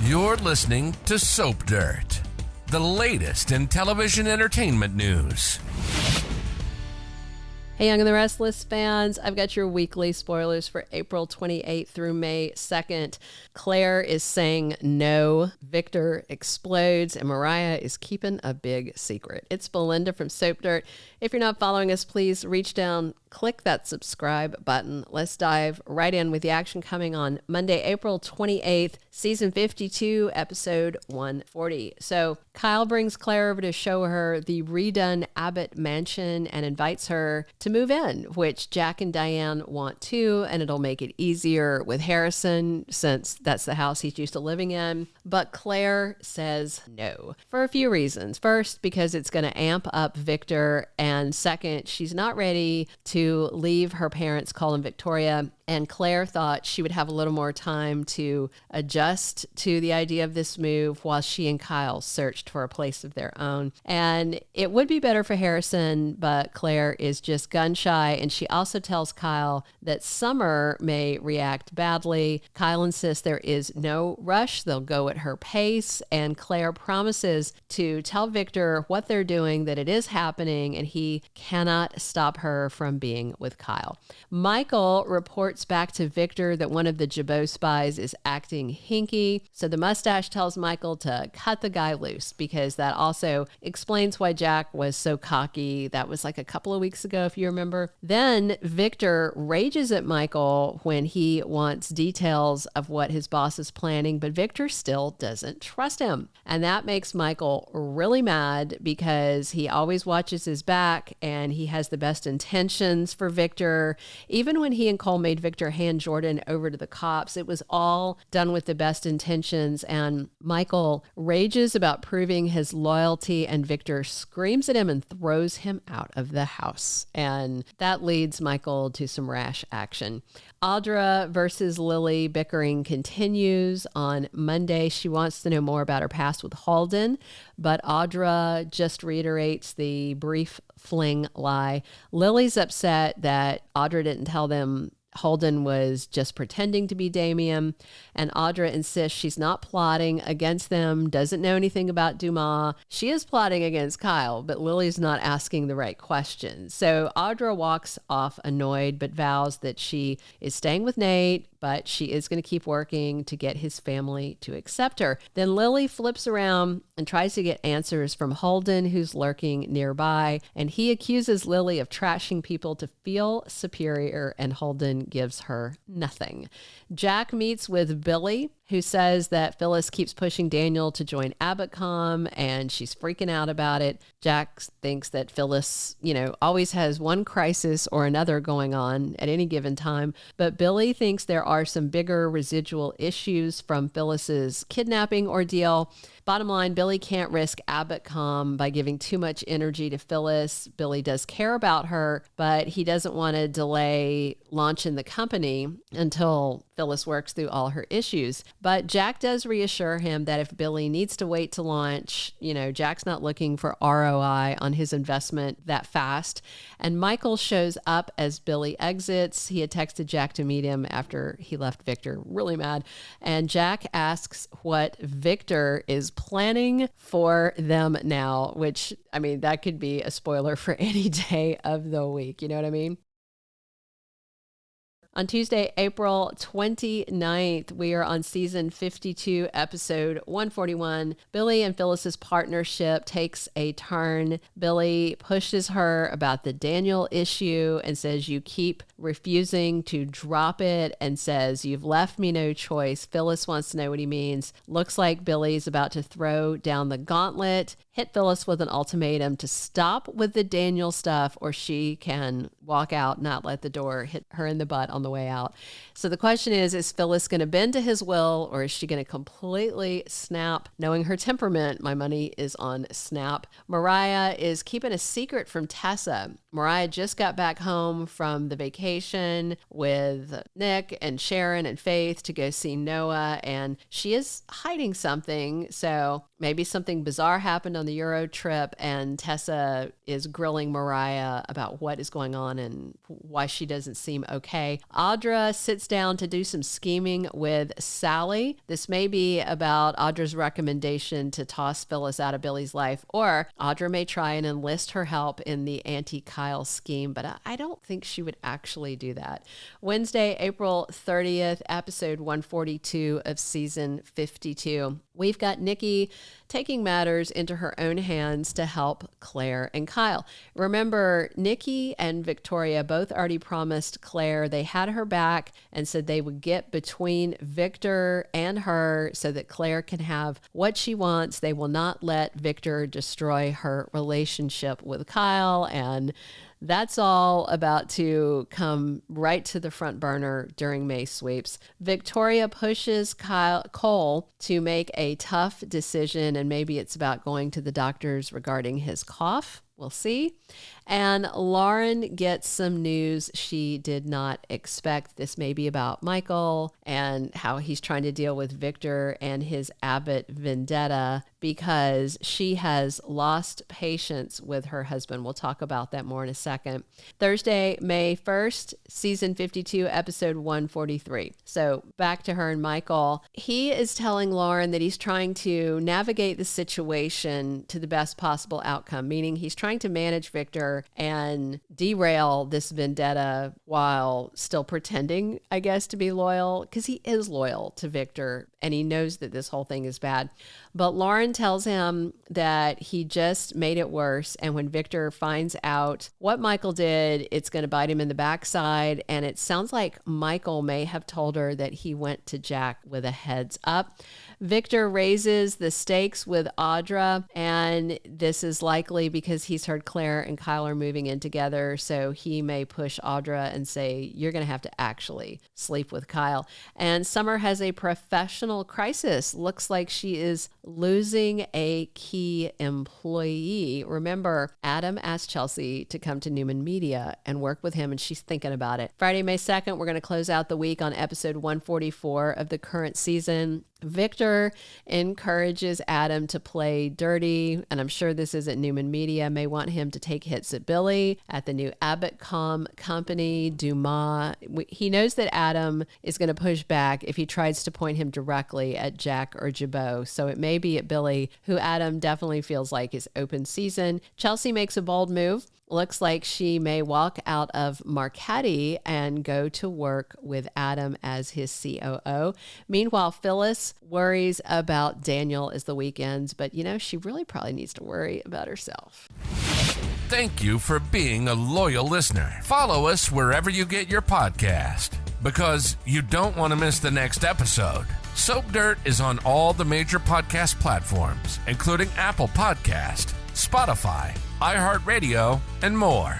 You're listening to Soap Dirt, the latest in television entertainment news. Hey, Young and the Restless fans, I've got your weekly spoilers for April 28th through May 2nd. Claire is saying no, Victor explodes, and Mariah is keeping a big secret. It's Belinda from Soap Dirt. If you're not following us, please reach down, click that subscribe button. Let's dive right in with the action coming on Monday, April 28th, season 52, episode 140. So Kyle brings Claire over to show her the redone Abbott mansion and invites her to move in, which Jack and Diane want too, and it'll make it easier with Harrison since that's the house he's used to living in. But Claire says no for a few reasons. First, because it's going to amp up Victor, and second, she's not ready to leave her parents' Colin Victoria. And Claire thought she would have a little more time to adjust to the idea of this move while she and Kyle searched for a place of their own. And it would be better for Harrison, but Claire is just gun shy. And she also tells Kyle that Summer may react badly. Kyle insists there is no rush. They'll go at her pace. And Claire promises to tell Victor what they're doing, that it is happening, and he cannot stop her from being with Kyle. Michael reports back to Victor that one of the Jabot spies is acting hinky. So the mustache tells Michael to cut the guy loose, because that also explains why Jack was so cocky. That was like a couple of weeks ago, if you remember. Then Victor rages at Michael when he wants details of what his boss is planning, but Victor still doesn't trust him. And that makes Michael really mad, because he always watches his back and he has the best intentions for Victor. Even when he and Cole made Victor hand Jordan over to the cops, it was all done with the best intentions. And Michael rages about proving his loyalty, and Victor screams at him and throws him out of the house. And that leads Michael to some rash action. Audra versus Lily bickering continues on Monday. She wants to know more about her past with Holden, but Audra just reiterates the brief fling lie. Lily's upset that Audra didn't tell them Holden was just pretending to be Damien, and Audra insists she's not plotting against them, doesn't know anything about Dumas. She is plotting against Kyle, but Lily's not asking the right questions. So Audra walks off annoyed, but vows that she is staying with Nate, but she is going to keep working to get his family to accept her. Then Lily flips around and tries to get answers from Holden, who's lurking nearby, and he accuses Lily of trashing people to feel superior, and Holden gives her nothing. Jack meets with Billy, who says that Phyllis keeps pushing Daniel to join AbbotCom, and she's freaking out about it. Jack thinks that Phyllis, always has one crisis or another going on at any given time, but Billy thinks there are some bigger residual issues from Phyllis's kidnapping ordeal. Bottom line, Billy can't risk AbbotCom by giving too much energy to Phyllis. Billy does care about her, but he doesn't want to delay launching the company until Phyllis works through all her issues. But Jack does reassure him that if Billy needs to wait to launch, Jack's not looking for ROI on his investment that fast. And Michael shows up as Billy exits. He had texted Jack to meet him after he left Victor, really mad. And Jack asks what Victor is planning for them now, which, that could be a spoiler for any day of the week. You know what I mean? On Tuesday, April 29th, we are on season 52, episode 141. Billy and Phyllis's partnership takes a turn. Billy pushes her about the Daniel issue and says, "You keep refusing to drop it," and says, "You've left me no choice." Phyllis wants to know what he means. Looks like Billy's about to throw down the gauntlet, hit Phyllis with an ultimatum to stop with the Daniel stuff, or she can walk out, not let the door hit her in the butt on the way out. So the question is Phyllis going to bend to his will, or is she going to completely snap? Knowing her temperament, my money is on snap. Mariah is keeping a secret from Tessa. Mariah just got back home from the vacation with Nick and Sharon and Faith to go see Noah, and she is hiding something. So maybe something bizarre happened on the Euro trip, and Tessa is grilling Mariah about what is going on and why she doesn't seem okay. Audra sits down to do some scheming with Sally. This may be about Audra's recommendation to toss Phyllis out of Billy's life, or Audra may try and enlist her help in the anti-Kyle scheme, but I don't think she would actually do that. Wednesday, April 30th, episode 142 of season 52. We've got Nikki taking matters into her own hands to help Claire and Kyle. Remember, Nikki and Victoria both already promised Claire they had her back and said they would get between Victor and her so that Claire can have what she wants. They will not let Victor destroy her relationship with Kyle, and that's all about to come right to the front burner during May sweeps. Victoria pushes Cole to make a tough decision, and maybe it's about going to the doctors regarding his cough. We'll see. And Lauren gets some news she did not expect. This may be about Michael and how he's trying to deal with Victor and his Abbott vendetta because she has lost patience with her husband. We'll talk about that more in a second. Thursday, May 1st, season 52, episode 143. So back to her and Michael. He is telling Lauren that he's trying to navigate the situation to the best possible outcome, meaning he's trying to manage Victor and derail this vendetta while still pretending, I guess, to be loyal, because he is loyal to Victor and he knows that this whole thing is bad. But Lauren tells him that he just made it worse. And when Victor finds out what Michael did, it's going to bite him in the backside. And it sounds like Michael may have told her that he went to Jack with a heads up. Victor raises the stakes with Audra, and this is likely because he's heard Claire and Kyle are moving in together, so he may push Audra and say, you're going to have to actually sleep with Kyle. And Summer has a professional crisis. Looks like she is losing a key employee. Remember, Adam asked Chelsea to come to Newman Media and work with him, and she's thinking about it. Friday, May 2nd, we're going to close out the week on episode 144 of the current season. Victor encourages Adam to play dirty, and I'm sure this isn't Newman Media, may want him to take hits at Billy at the new Abbott company, Dumas. He knows that Adam is going to push back if he tries to point him directly at Jack or Jabot, so it may be at Billy, who Adam definitely feels like is open season. Chelsea makes a bold move. Looks like she may walk out of Marquette and go to work with Adam as his COO. Meanwhile, Phyllis worries about Daniel as the week ends, but she really probably needs to worry about herself. Thank you for being a loyal listener. Follow us wherever you get your podcast, because you don't want to miss the next episode. Soap Dirt is on all the major podcast platforms, including Apple Podcast, Spotify, iHeartRadio, and more.